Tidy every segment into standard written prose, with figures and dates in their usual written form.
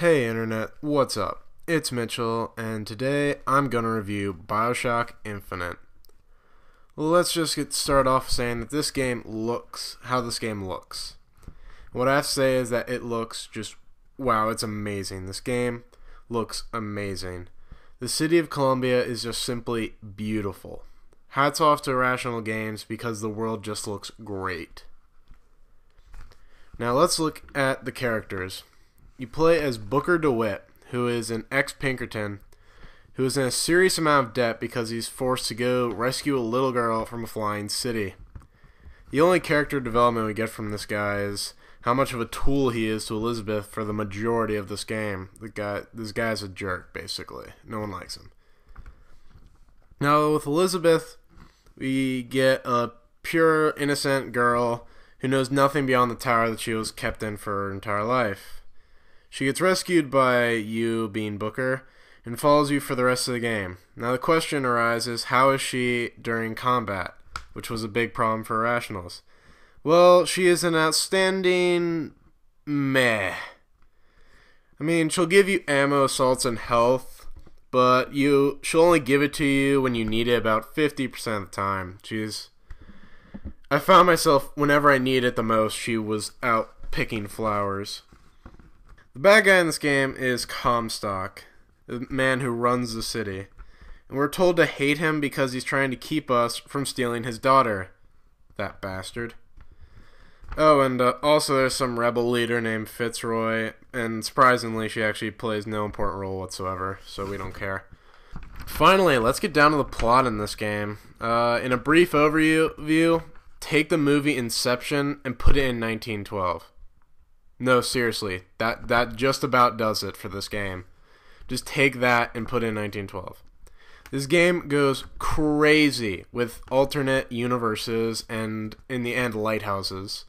Hey Internet, what's up? It's Mitchell, and today I'm gonna review Bioshock Infinite. Let's just start off saying that this game looks how this game looks. What I have to say is that it looks just, wow, it's amazing. This game looks amazing. The city of Columbia is just simply beautiful. Hats off to Irrational Games because the world just looks great. Now let's look at the characters. You play as Booker DeWitt, who is an ex-Pinkerton, who is in a serious amount of debt because he's forced to go rescue a little girl from a flying city. The only character development we get from this guy is how much of a tool he is to Elizabeth for the majority of this game. This guy's a jerk, basically. No one likes him. Now, with Elizabeth, we get a pure, innocent girl who knows nothing beyond the tower that she was kept in for her entire life. She gets rescued by you, being Booker, and follows you for the rest of the game. Now the question arises, how is she during combat? Which was a big problem for Irrationals. Well, she is an outstanding meh. I mean, she'll give you ammo, assaults, and health, but she'll only give it to you when you need it about 50% of the time. I found myself, whenever I need it the most, she was out picking flowers. The bad guy in this game is Comstock, the man who runs the city, and we're told to hate him because he's trying to keep us from stealing his daughter. That bastard. Oh, and also there's some rebel leader named Fitzroy, and surprisingly she actually plays no important role whatsoever, so we don't care. Finally, let's get down to the plot in this game. In a brief overview, take the movie Inception and put it in 1912. No, seriously, that just about does it for this game. Just take that and put it in 1912. This game goes crazy with alternate universes and, in the end, lighthouses.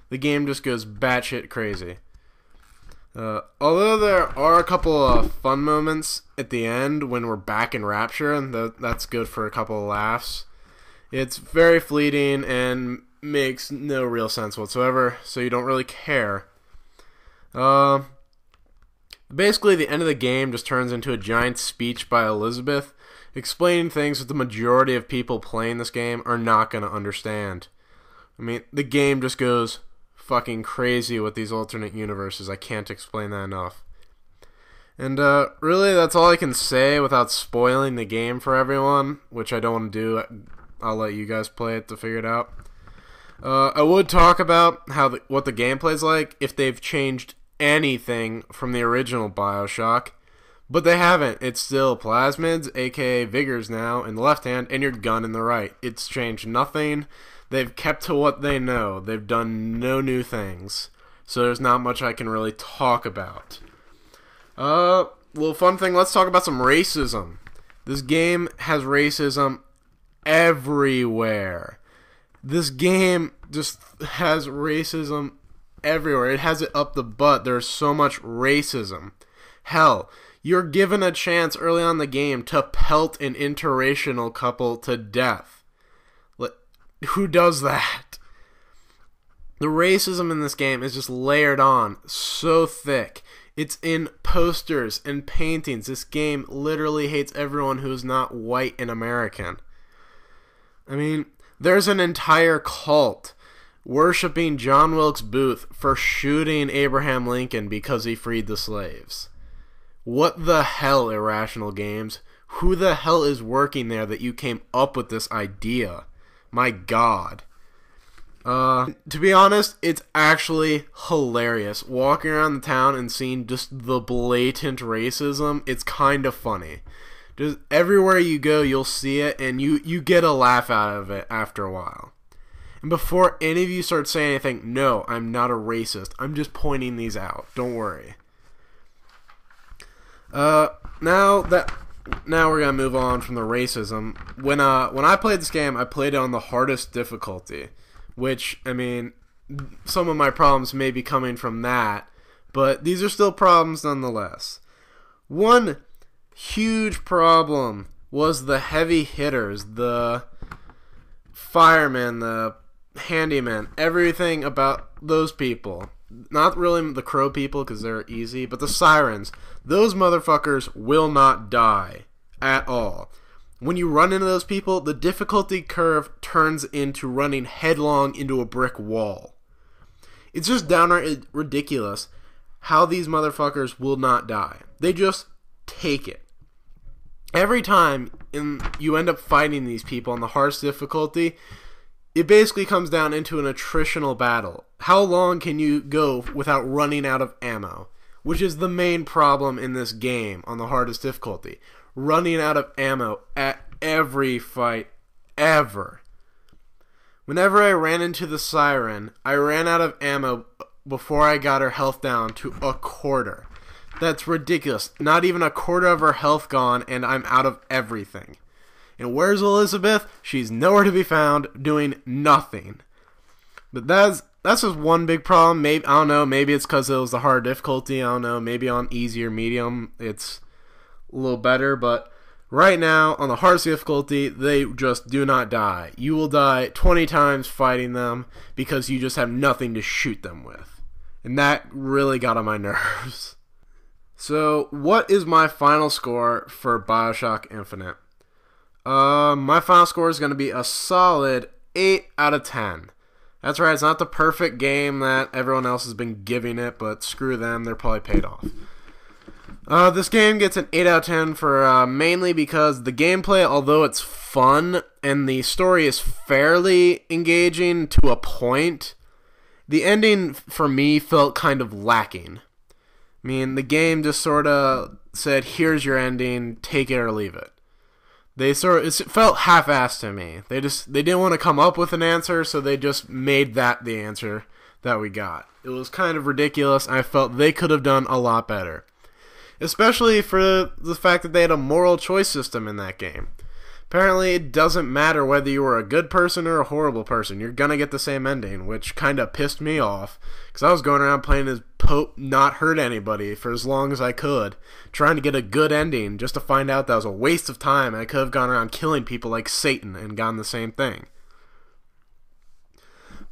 The game just goes batshit crazy. Although there are a couple of fun moments at the end when we're back in Rapture, and that's good for a couple of laughs, it's very fleeting and makes no real sense whatsoever, so you don't really care. Basically, the end of the game just turns into a giant speech by Elizabeth, explaining things that the majority of people playing this game are not going to understand. I mean, the game just goes fucking crazy with these alternate universes. I can't explain that enough. And, really, that's all I can say without spoiling the game for everyone, which I don't want to do. I'll let you guys play it to figure it out. I would talk about what the gameplay's like if they've changed anything from the original Bioshock, but they haven't. It's still plasmids, aka vigors now, in the left hand, and your gun in the right. It's changed nothing. They've kept to what they know. They've done no new things, so there's not much I can really talk about. Little fun thing, let's talk about some racism. This game has racism everywhere. This game just has racism everywhere. It has it up the butt. There's so much racism. Hell, you're given a chance early on in the game to pelt an interracial couple to death. Who does that? The racism in this game is just layered on so thick. It's in posters and paintings. This game literally hates everyone who is not white and American. I mean, there's an entire cult worshipping John Wilkes Booth for shooting Abraham Lincoln because he freed the slaves. What the hell, Irrational Games? Who the hell is working there that you came up with this idea? My God. To be honest, it's actually hilarious. Walking around the town and seeing just the blatant racism, it's kind of funny. Just everywhere you go, you'll see it, and you get a laugh out of it after a while. And before any of you start saying anything, no, I'm not a racist. I'm just pointing these out. Don't worry. Now we're gonna move on from the racism. When I played this game, I played it on the hardest difficulty, which, I mean, some of my problems may be coming from that, but these are still problems nonetheless. One huge problem was the heavy hitters, the firemen, the handyman, everything about those people. not really the crow people because they're easy, but the sirens. Those motherfuckers will not die at all. When you run into those people, the difficulty curve turns into running headlong into a brick wall. It's just downright ridiculous how these motherfuckers will not die. They just take it. Every time you end up fighting these people on the hardest difficulty, it basically comes down into an attritional battle. How long can you go without running out of ammo? Which is the main problem in this game on the hardest difficulty. Running out of ammo at every fight ever. Whenever I ran into the siren, I ran out of ammo before I got her health down to a quarter. That's ridiculous. Not even a quarter of her health gone, and I'm out of everything. And where's Elizabeth? She's nowhere to be found, doing nothing. But that's just one big problem. Maybe, I don't know, maybe it's because it was the hard difficulty. I don't know, maybe on easy or medium it's a little better. But right now, on the hardest difficulty, they just do not die. You will die 20 times fighting them because you just have nothing to shoot them with. And that really got on my nerves. So, what is my final score for Bioshock Infinite? My final score is going to be a solid 8 out of 10. That's right, it's not the perfect game that everyone else has been giving it, but screw them, they're probably paid off. This game gets an 8 out of 10 for mainly because the gameplay, although it's fun and the story is fairly engaging to a point, the ending for me felt kind of lacking. I mean, the game just sort of said, here's your ending, take it or leave it. It felt half-assed to me. They didn't want to come up with an answer, so they just made that the answer that we got. It was kind of ridiculous, and I felt they could have done a lot better. Especially for the fact that they had a moral choice system in that game. Apparently, it doesn't matter whether you were a good person or a horrible person. You're gonna get the same ending, which kind of pissed me off. Because I was going around playing as Pope, not hurt anybody for as long as I could. Trying to get a good ending, just to find out that was a waste of time. I could have gone around killing people like Satan and gotten the same thing.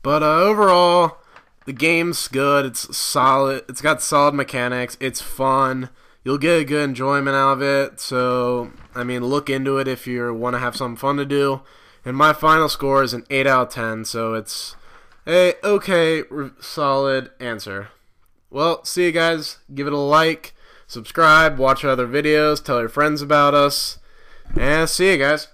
But overall, the game's good. It's solid. It's got solid mechanics. It's fun. You'll get a good enjoyment out of it, so, I mean, look into it if you want to have something fun to do. And my final score is an 8 out of 10, so it's a okay, solid answer. Well, see you guys. Give it a like, subscribe, watch other videos, tell your friends about us, and see you guys.